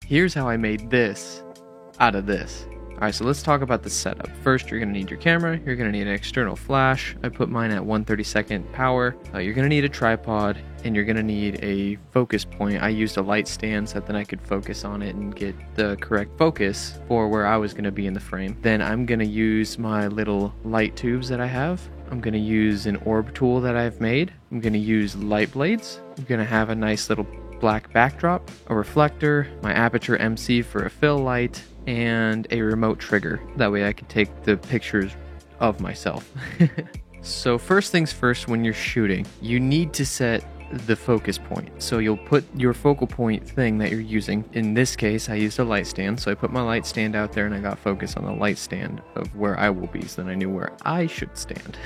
Here's how I made this out of this. Alright, so let's talk about the setup. First, you're going to need your camera, you're going to need an external flash. I put mine at 1/32 power. You're going to need a tripod, and you're going to need a focus point. I used a light stand so that then I could focus on it and get the correct focus for where I was going to be in the frame. Then I'm going to use my little light tubes that I have. I'm going to use an orb tool that I've made. I'm going to use light blades. I'm going to have a nice little black backdrop, a reflector, my Aputure MC for a fill light, and a remote trigger. That way I can take the pictures of myself. So first things first, when you're shooting, you need to set the focus point. So you'll put your focal point thing that you're using. In this case, I used a light stand. So I put my light stand out there and I got focus on the light stand of where I will be. So then I knew where I should stand.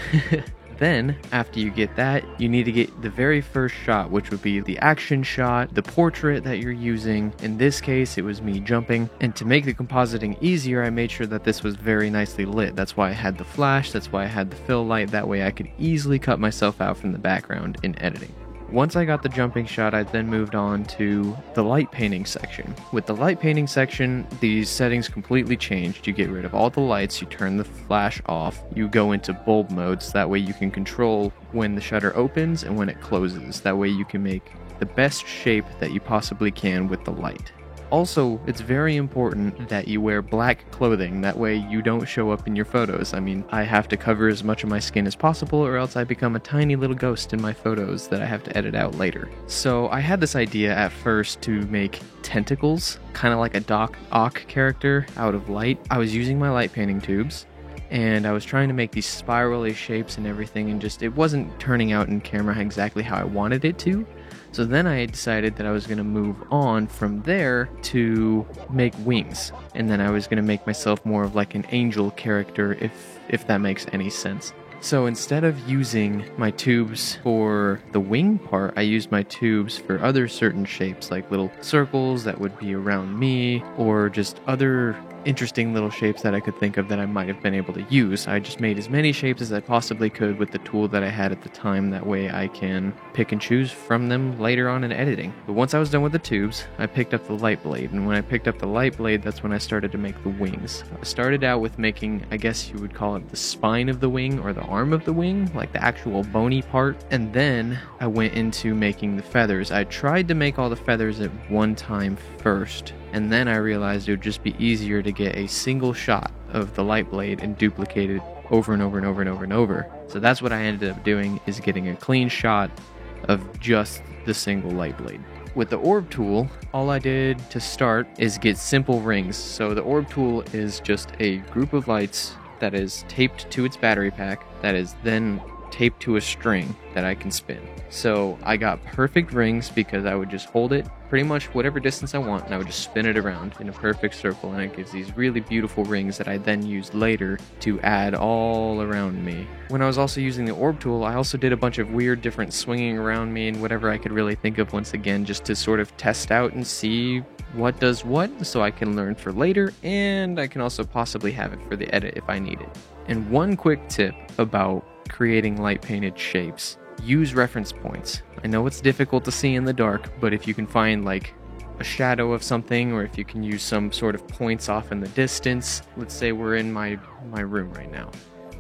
Then, after you get that, you need to get the very first shot, which would be the action shot, the portrait that you're using. In this case, it was me jumping. And to make the compositing easier, I made sure that this was very nicely lit. That's why I had the flash, that's why I had the fill light. That way I could easily cut myself out from the background in editing. Once I got the jumping shot, I then moved on to the light painting section. With the light painting section, these settings completely changed. You get rid of all the lights, you turn the flash off, you go into bulb modes. That way you can control when the shutter opens and when it closes. That way you can make the best shape that you possibly can with the light. Also, it's very important that you wear black clothing, that way you don't show up in your photos. I mean, I have to cover as much of my skin as possible or else I become a tiny little ghost in my photos that I have to edit out later. So I had this idea at first to make tentacles, kind of like a Doc Ock character out of light. I was using my light painting tubes, and I was trying to make these spirally shapes and everything, and just it wasn't turning out in camera exactly how I wanted it to. So then I decided that I was going to move on from there to make wings. And then I was going to make myself more of like an angel character, if that makes any sense. So instead of using my tubes for the wing part, I used my tubes for other certain shapes, like little circles that would be around me, or just other interesting little shapes that I could think of that I might have been able to use. I just made as many shapes as I possibly could with the tool that I had at the time. That way I can pick and choose from them later on in editing. But once I was done with the tubes, I picked up the light blade. And when I picked up the light blade, that's when I started to make the wings. I started out with making, I guess you would call it the spine of the wing or the arm of the wing, like the actual bony part. And then I went into making the feathers. I tried to make all the feathers at one time first, and then I realized it would just be easier to get a single shot of the light blade and duplicate it over and over and over and over and over. So that's what I ended up doing, is getting a clean shot of just the single light blade. With the orb tool, all I did to start is get simple rings. So the orb tool is just a group of lights that is taped to its battery pack that is then taped to a string that I can spin. So I got perfect rings because I would just hold it pretty much whatever distance I want and I would just spin it around in a perfect circle, and it gives these really beautiful rings that I then used later to add all around me. When I was also using the orb tool, I also did a bunch of weird different swinging around me and whatever I could really think of, once again just to sort of test out and see what does what, so I can learn for later, and I can also possibly have it for the edit if I need it. And one quick tip about creating light painted shapes: use reference points. I know it's difficult to see in the dark, but if you can find like a shadow of something, or if you can use some sort of points off in the distance. Let's say we're in my room right now.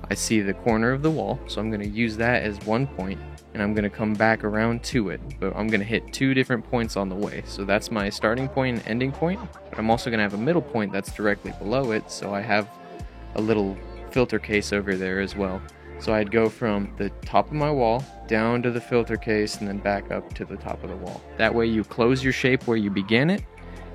I see the corner of the wall, so I'm going to use that as one point, and I'm going to come back around to it, but I'm going to hit two different points on the way. So that's my starting point and ending point, but I'm also going to have a middle point that's directly below it, so I have a little filter case over there as well. So I'd go from the top of my wall down to the filter case and then back up to the top of the wall. That way you close your shape where you began it,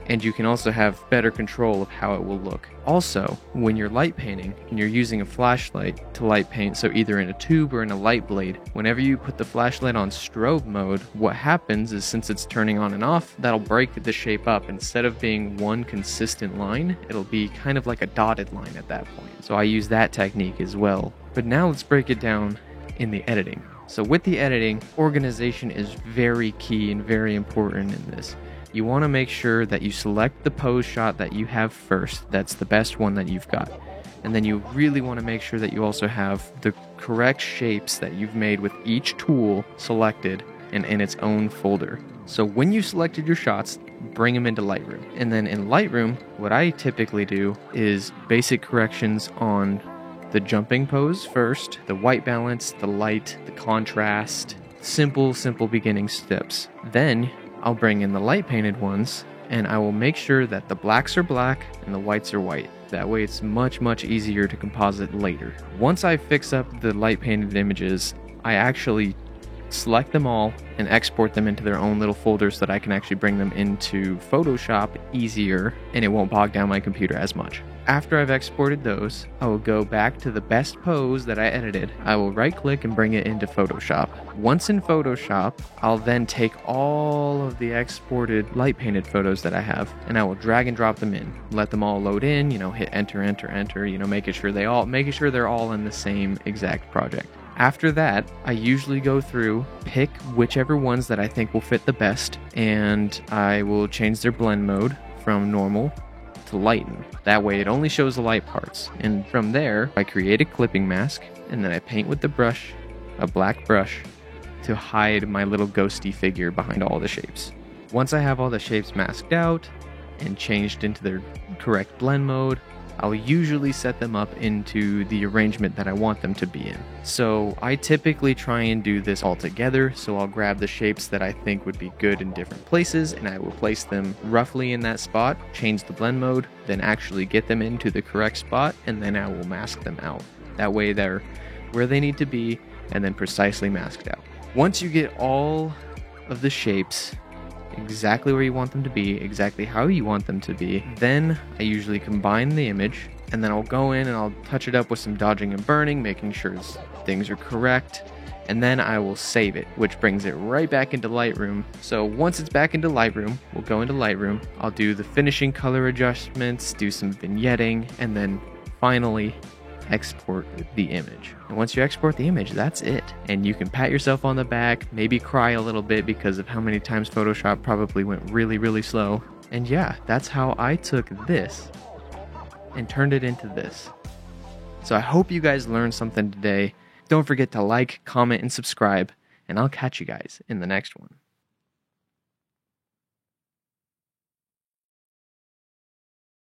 and you can also have better control of how it will look. Also, when you're light painting and you're using a flashlight to light paint, so either in a tube or in a light blade, whenever you put the flashlight on strobe mode, what happens is, since it's turning on and off, that'll break the shape up. Instead of being one consistent line, it'll be kind of like a dotted line at that point. So I use that technique as well. But now let's break it down in the editing. So with the editing, organization is very key and very important in this. You want to make sure that you select the pose shot that you have first. That's the best one that you've got. And then you really want to make sure that you also have the correct shapes that you've made with each tool selected and in its own folder. So when you selected your shots, bring them into Lightroom. And then in Lightroom, what I typically do is basic corrections on the jumping pose first, the white balance, the light, the contrast, simple beginning steps. Then I'll bring in the light painted ones, and I will make sure that the blacks are black and the whites are white. That way it's much easier to composite later. Once I fix up the light painted images, I actually select them all and export them into their own little folders so that I can actually bring them into Photoshop easier and it won't bog down my computer as much. After I've exported those, I will go back to the best pose that I edited. I will right click and bring it into Photoshop. Once in Photoshop, I'll then take all of the exported light painted photos that I have and I will drag and drop them in. Let them all load in, hit enter, making sure they're all in the same exact project. After that, I usually go through, pick whichever ones that I think will fit the best, and I will change their blend mode from normal to lighten. That way it only shows the light parts. And from there, I create a clipping mask, and then I paint with the brush, a black brush, to hide my little ghosty figure behind all the shapes. Once I have all the shapes masked out and changed into their correct blend mode, I'll usually set them up into the arrangement that I want them to be in. So I typically try and do this all together, so I'll grab the shapes that I think would be good in different places and I will place them roughly in that spot, change the blend mode, then actually get them into the correct spot, and then I will mask them out. That way they're where they need to be and then precisely masked out. Once you get all of the shapes exactly where you want them to be, exactly how you want them to be, then I usually combine the image, and then I'll go in and I'll touch it up with some dodging and burning, making sure things are correct, and then I will save it, which brings it right back into Lightroom. So once it's back into Lightroom, we'll go into Lightroom, I'll do the finishing color adjustments, do some vignetting, and then finally export the image. And once you export the image, that's it. And you can pat yourself on the back, maybe cry a little bit because of how many times Photoshop probably went really slow. And yeah, that's how I took this and turned it into this. So I hope you guys learned something today. Don't forget to like, comment, and subscribe, and I'll catch you guys in the next one.